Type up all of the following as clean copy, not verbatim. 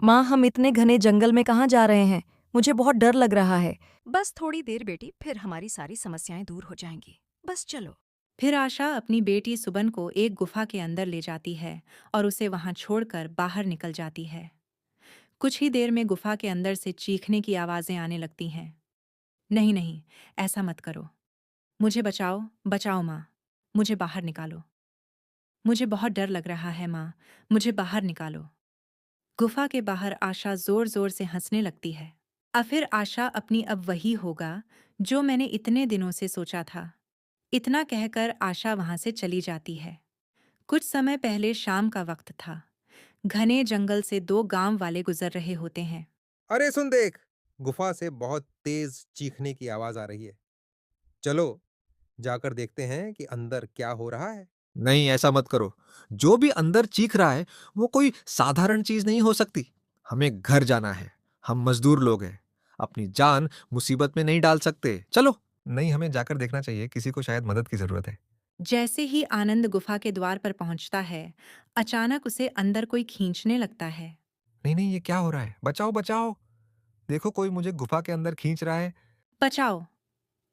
माँ, हम इतने घने जंगल में कहाँ जा रहे हैं? मुझे बहुत डर लग रहा है। बस थोड़ी देर बेटी, फिर हमारी सारी समस्याएं दूर हो जाएंगी। बस चलो। फिर आशा अपनी बेटी सुबन को एक गुफा के अंदर ले जाती है और उसे वहां छोड़कर बाहर निकल जाती है। कुछ ही देर में गुफा के अंदर से चीखने की आवाजें आने लगती हैं। नहीं नहीं, ऐसा मत करो। मुझे बचाओ, बचाओ माँ। मुझे बाहर निकालो। मुझे बहुत डर लग रहा है माँ। मुझे बाहर निकालो। गुफा के बाहर आशा जोर जोर से हंसने लगती है। अब फिर आशा अपनी अब वही होगा जो मैंने इतने दिनों से सोचा था। इतना कहकर आशा वहां से चली जाती है। कुछ समय पहले शाम का वक्त था। घने जंगल से दो गांव वाले गुजर रहे होते हैं। अरे सुन देख, गुफा से बहुत तेज चीखने की आवाज आ रही है। चलो जाकर देखते हैं कि अंदर क्या हो रहा है। नहीं, ऐसा मत करो। जो भी अंदर चीख रहा है, वो कोई साधारण चीज नहीं हो सकती। हमें घर जाना है। हम मजदूर लोग हैं। अपनी जान मुसीबत में नहीं डाल सकते। चलो। नहीं, हमें जाकर देखना चाहिए। किसी को शायद मदद की जरूरत है। जैसे ही आनंद गुफा के द्वार पर पहुंचता है, अचानक उसे अंदर कोई खींचने लगता है। नहीं नहीं, ये क्या हो रहा है? बचाओ बचाओ। देखो, कोई मुझे गुफा के अंदर खींच रहा है। बचाओ!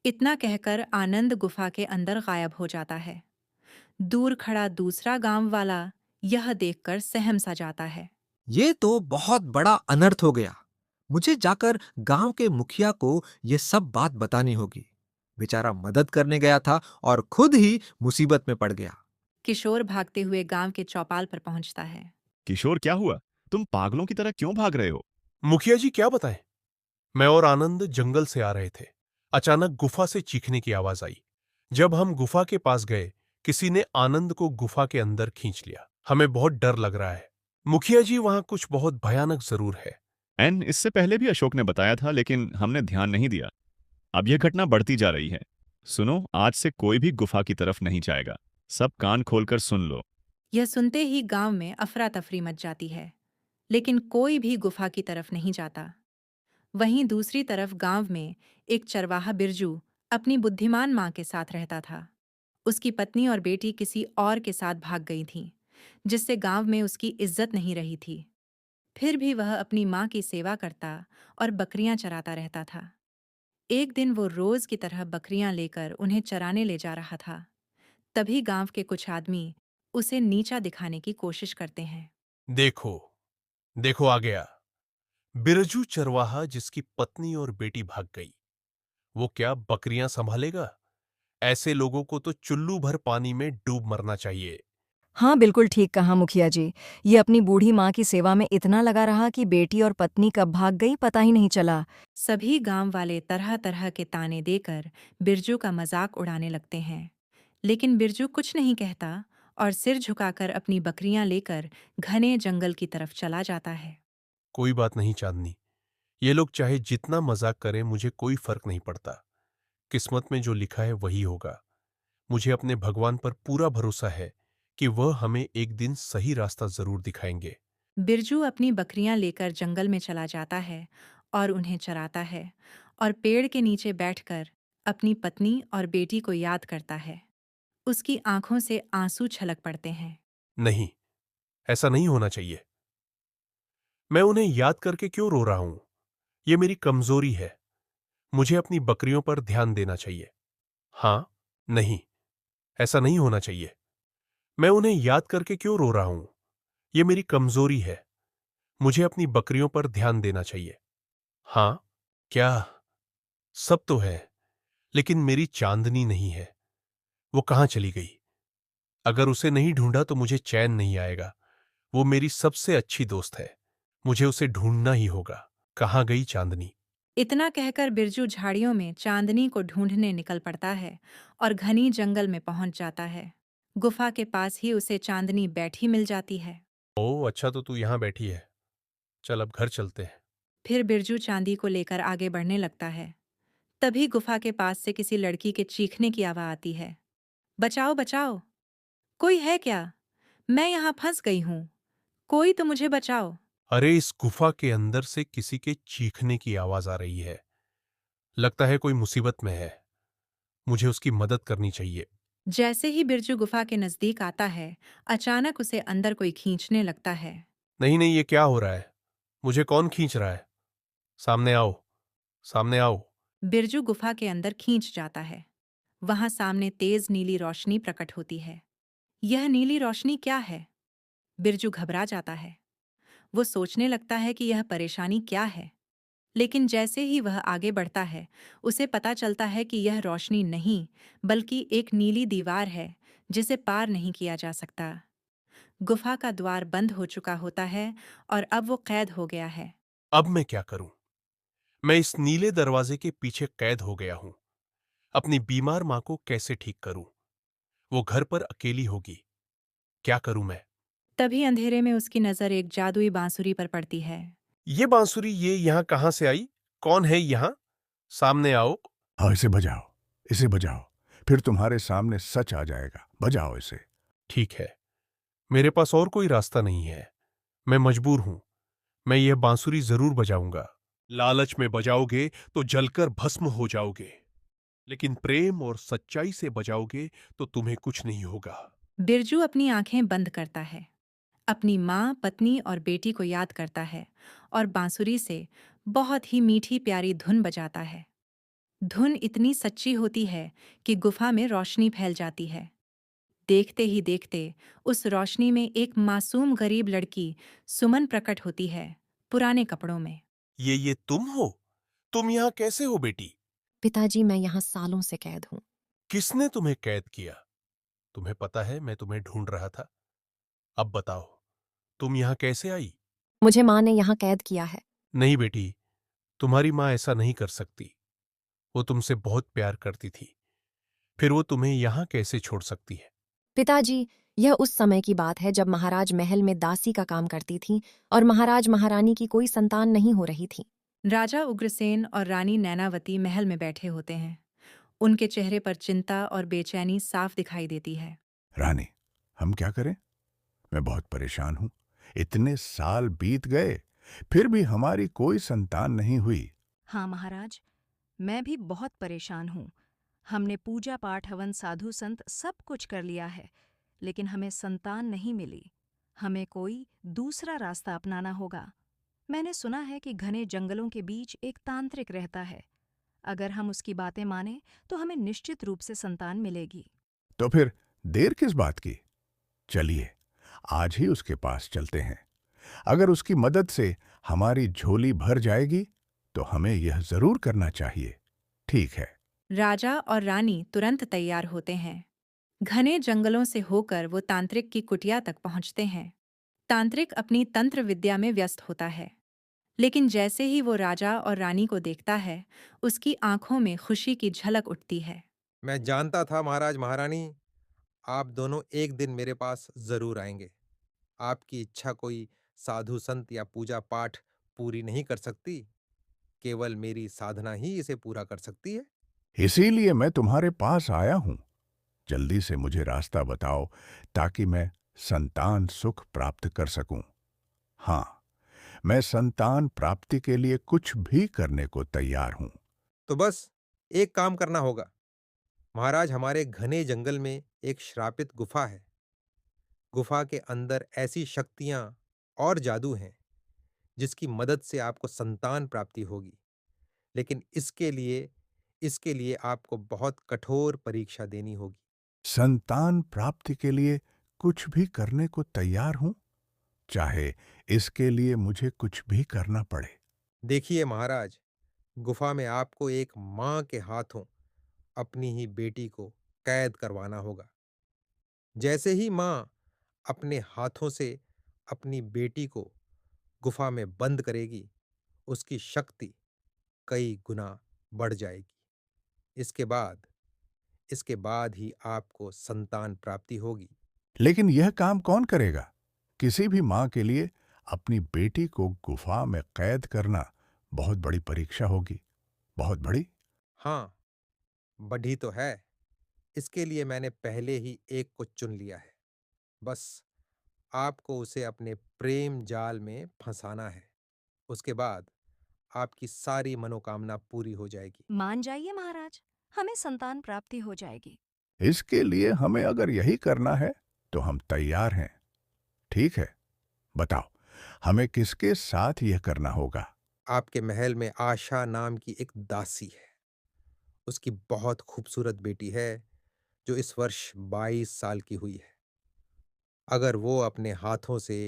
इतना कहकर आनंद गुफा के अंदर गायब हो जाता है। दूर खड़ा दूसरा गांव वाला यह देखकर सहम सा जाता है। ये तो बहुत बड़ा अनर्थ हो गया। मुझे जाकर गांव के मुखिया को ये सब बात बतानी होगी। बेचारा मदद करने गया था और खुद ही मुसीबत में पड़ गया। किशोर भागते हुए गांव के चौपाल पर पहुंचता है। किशोर, क्या हुआ? तुम पागलों की तरह क्यों भाग रहे हो? मुखिया जी क्या बताएं। मैं और आनंद जंगल से आ रहे थे। अचानक गुफा से चीखने की आवाज आई। जब हम गुफा के पास गए, किसी ने आनंद को गुफा के अंदर खींच लिया। हमें बहुत डर लग रहा है। मुखिया जी, वहां कुछ बहुत भयानक जरूर है। इससे पहले भी अशोक ने बताया था, लेकिन हमने ध्यान नहीं दिया। अब यह घटना बढ़ती जा रही है। सुनो, आज से कोई भी गुफा की तरफ नहीं जाएगा। सब कान खोलकर सुन लो। यह सुनते ही गांव में अफरा तफरी मच जाती है, लेकिन कोई भी गुफा की तरफ नहीं जाता। वहीं दूसरी तरफ गांव में एक चरवाहा बिरजू अपनी बुद्धिमान मां के साथ रहता था। उसकी पत्नी और बेटी किसी और के साथ भाग गई थीं, जिससे गांव में उसकी इज्जत नहीं रही थी। फिर भी वह अपनी मां की सेवा करता और बकरियां चराता रहता था। एक दिन वो रोज की तरह बकरियां लेकर उन्हें चराने ले जा रहा था। तभी गांव के कुछ आदमी उसे नीचा दिखाने की कोशिश करते हैं। देखो, देखो आ गया बिरजू चरवाहा जिसकी पत्नी और बेटी भाग गई। वो क्या बकरियां संभालेगा? ऐसे लोगों को तो चुल्लू भर पानी में डूब मरना चाहिए। हाँ, बिल्कुल ठीक कहा मुखिया जी। ये अपनी बूढ़ी माँ की सेवा में इतना लगा रहा कि बेटी और पत्नी कब भाग गई पता ही नहीं चला। सभी गांव वाले तरह तरह के ताने देकर बिरजू का मजाक उड़ाने लगते हैं, लेकिन बिरजू कुछ नहीं कहता और सिर झुकाकर अपनी बकरियां लेकर घने जंगल की तरफ चला जाता है। कोई बात नहीं चांदनी, ये लोग चाहे जितना मजाक करें मुझे कोई फर्क नहीं पड़ता। किस्मत में जो लिखा है वही होगा। मुझे अपने भगवान पर पूरा भरोसा है कि वह हमें एक दिन सही रास्ता जरूर दिखाएंगे। बिरजू अपनी बकरियां लेकर जंगल में चला जाता है और उन्हें चराता है और पेड़ के नीचे बैठकर अपनी पत्नी और बेटी को याद करता है। उसकी आंखों से आंसू छलक पड़ते हैं। नहीं, ऐसा नहीं होना चाहिए। मैं उन्हें याद करके क्यों रो रहा हूं? ये मेरी कमजोरी है। मुझे अपनी बकरियों पर ध्यान देना चाहिए। हाँ, नहीं, ऐसा नहीं होना चाहिए। मैं उन्हें याद करके क्यों रो रहा हूं? ये मेरी कमजोरी है। मुझे अपनी बकरियों पर ध्यान देना चाहिए। हाँ, क्या? सब तो है, लेकिन मेरी चांदनी नहीं है। वो कहाँ चली गई? अगर उसे नहीं ढूंढा तो मुझे चैन नहीं आएगा। वो मेरी सबसे अच्छी दोस्त है। मुझे उसे ढूंढना ही होगा। कहाँ गई चांदनी? इतना कहकर बिरजू झाड़ियों में चांदनी को ढूंढने निकल पड़ता है और घनी जंगल में पहुंच जाता है। गुफा के पास ही उसे चांदनी बैठी मिल जाती है। ओह, अच्छा तो तू यहाँ बैठी है। चल अब घर चलते हैं। फिर बिरजू चांदी को लेकर आगे बढ़ने लगता है। तभी गुफा के पास से किसी लड़की के चीखने की आवाज आती है। बचाओ बचाओ! कोई है क्या? मैं यहाँ फंस गई हूँ। कोई तो मुझे बचाओ! अरे, इस गुफा के अंदर से किसी के चीखने की आवाज आ रही है। लगता है कोई मुसीबत में है। मुझे उसकी मदद करनी चाहिए। जैसे ही बिरजू गुफा के नजदीक आता है, अचानक उसे अंदर कोई खींचने लगता है। नहीं नहीं, ये क्या हो रहा है? मुझे कौन खींच रहा है? सामने आओ, सामने आओ। बिरजू गुफा के अंदर खींच जाता है। वहां सामने तेज नीली रोशनी प्रकट होती है। यह नीली रोशनी क्या है? बिरजू घबरा जाता है। वो सोचने लगता है कि यह परेशानी क्या है। लेकिन जैसे ही वह आगे बढ़ता है, उसे पता चलता है कि यह रोशनी नहीं, बल्कि एक नीली दीवार है जिसे पार नहीं किया जा सकता। गुफा का द्वार बंद हो चुका होता है और अब वो कैद हो गया है। अब मैं क्या करूं? मैं इस नीले दरवाजे के पीछे कैद हो गया हूं। अपनी बीमार मां को कैसे ठीक करूं? वो घर पर अकेली होगी। क्या करूं मैं? तभी अंधेरे में उसकी नजर एक जादुई बांसुरी पर पड़ती है। ये बांसुरी ये यहां कहां से आई? कौन है यहां? सामने आओ। हाँ, इसे बजाओ, इसे बजाओ। फिर तुम्हारे सामने सच आ जाएगा। बजाओ इसे। ठीक है, मेरे पास और कोई रास्ता नहीं है। मैं मजबूर हूं। मैं यह बांसुरी जरूर बजाऊंगा। लालच में बजाओगे तो जलकर भस्म हो जाओगे, लेकिन प्रेम और सच्चाई से बजाओगे तो तुम्हें कुछ नहीं होगा। बिरजू अपनी आंखें बंद करता है। अपनी माँ, पत्नी और बेटी को याद करता है और बांसुरी से बहुत ही मीठी प्यारी धुन बजाता है। धुन इतनी सच्ची होती है कि गुफा में रोशनी फैल जाती है। देखते ही देखते उस रोशनी में एक मासूम गरीब लड़की सुमन प्रकट होती है, पुराने कपड़ों में। ये तुम हो? तुम यहां कैसे हो बेटी? पिताजी, मैं यहाँ सालों से कैद हूँ। किसने तुम्हें कैद किया? तुम्हें पता है मैं तुम्हें ढूंढ रहा था। अब बताओ, तुम यहां कैसे आई? मुझे माँ ने यहाँ कैद किया है। नहीं बेटी, तुम्हारी मां ऐसा नहीं कर सकती। वो तुमसे बहुत प्यार करती थी। फिर वो तुम्हें यहां कैसे छोड़ सकती है? पिताजी, यह उस समय की बात है जब महाराज महल में दासी का काम करती थी और महाराज महारानी की कोई संतान नहीं हो रही थी। राजा उग्रसेन और रानी नैनावती महल में बैठे होते हैं। उनके चेहरे पर चिंता और बेचैनी साफ दिखाई देती है। रानी, हम क्या करें? मैं बहुत परेशान हूं। इतने साल बीत गए, फिर भी हमारी कोई संतान नहीं हुई। हाँ महाराज, मैं भी बहुत परेशान हूँ। हमने पूजा पाठ हवन साधु संत सब कुछ कर लिया है, लेकिन हमें संतान नहीं मिली। हमें कोई दूसरा रास्ता अपनाना होगा। मैंने सुना है कि घने जंगलों के बीच एक तांत्रिक रहता है। अगर हम उसकी बातें माने तो हमें निश्चित रूप से संतान मिलेगी। तो फिर देर किस बात की? चलिए, आज ही उसके पास चलते हैं। अगर उसकी मदद से हमारी झोली भर जाएगी, तो हमें यह जरूर करना चाहिए। ठीक है। राजा और रानी तुरंत तैयार होते हैं। घने जंगलों से होकर वो तांत्रिक की कुटिया तक पहुंचते हैं। तांत्रिक अपनी तंत्र विद्या में व्यस्त होता है, लेकिन जैसे ही वो राजा और रानी को देखता है, उसकी आंखों में खुशी की झलक उठती है। मैं जानता था महाराज महारानी, आप दोनों एक दिन मेरे पास जरूर आएंगे। आपकी इच्छा कोई साधु संत या पूजा पाठ पूरी नहीं कर सकती, केवल मेरी साधना ही इसे पूरा कर सकती है। इसीलिए मैं तुम्हारे पास आया हूं। जल्दी से मुझे रास्ता बताओ, ताकि मैं संतान सुख प्राप्त कर सकूं। हाँ, मैं संतान प्राप्ति के लिए कुछ भी करने को तैयार हूं। तो बस एक काम करना होगा महाराज। हमारे घने जंगल में एक श्रापित गुफा है। गुफा के अंदर ऐसी शक्तियां और जादू हैं जिसकी मदद से आपको संतान प्राप्ति होगी। लेकिन इसके लिए आपको बहुत कठोर परीक्षा देनी होगी। संतान प्राप्ति के लिए कुछ भी करने को तैयार हूं, चाहे इसके लिए मुझे कुछ भी करना पड़े। देखिए महाराज, गुफा में आपको एक मां के हाथों अपनी ही बेटी को कैद करवाना होगा। जैसे ही मां अपने हाथों से अपनी बेटी को गुफा में बंद करेगी, उसकी शक्ति कई गुना बढ़ जाएगी। इसके बाद इसके बाद ही आपको संतान प्राप्ति होगी। लेकिन यह काम कौन करेगा? किसी भी मां के लिए अपनी बेटी को गुफा में कैद करना बहुत बड़ी परीक्षा होगी। बहुत बड़ी। हाँ, बढ़ी तो है। इसके लिए मैंने पहले ही एक को चुन लिया है। बस आपको उसे अपने प्रेम जाल में फंसाना है। उसके बाद आपकी सारी मनोकामना पूरी हो जाएगी। मान जाइए महाराज, हमें संतान प्राप्ति हो जाएगी। इसके लिए हमें अगर यही करना है, तो हम तैयार हैं। ठीक है, बताओ, हमें किसके साथ यह करना होगा? आपके महल में आशा नाम की एक दासी है। उसकी बहुत खूबसूरत बेटी है जो इस वर्ष 22 साल की हुई है। अगर वो अपने हाथों से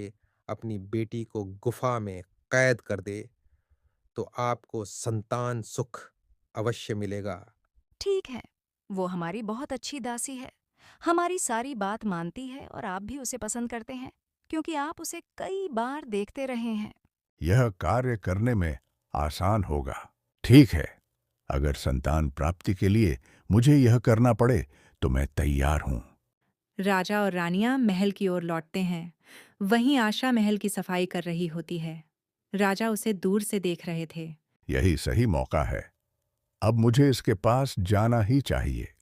अपनी बेटी को गुफा में कैद कर दे तो आपको संतान सुख अवश्य मिलेगा। ठीक है, वो हमारी बहुत अच्छी दासी है। हमारी सारी बात मानती है और आप भी उसे पसंद करते हैं क्योंकि आप उसे कई बार देखते रहे हैं। यह कार्य करने में आसान होगा। ठीक है, अगर संतान प्राप्ति के लिए मुझे यह करना पड़े तो मैं तैयार हूं। राजा और रानियां महल की ओर लौटते हैं। वहीं आशा महल की सफाई कर रही होती है। राजा उसे दूर से देख रहे थे। यही सही मौका है। अब मुझे इसके पास जाना ही चाहिए।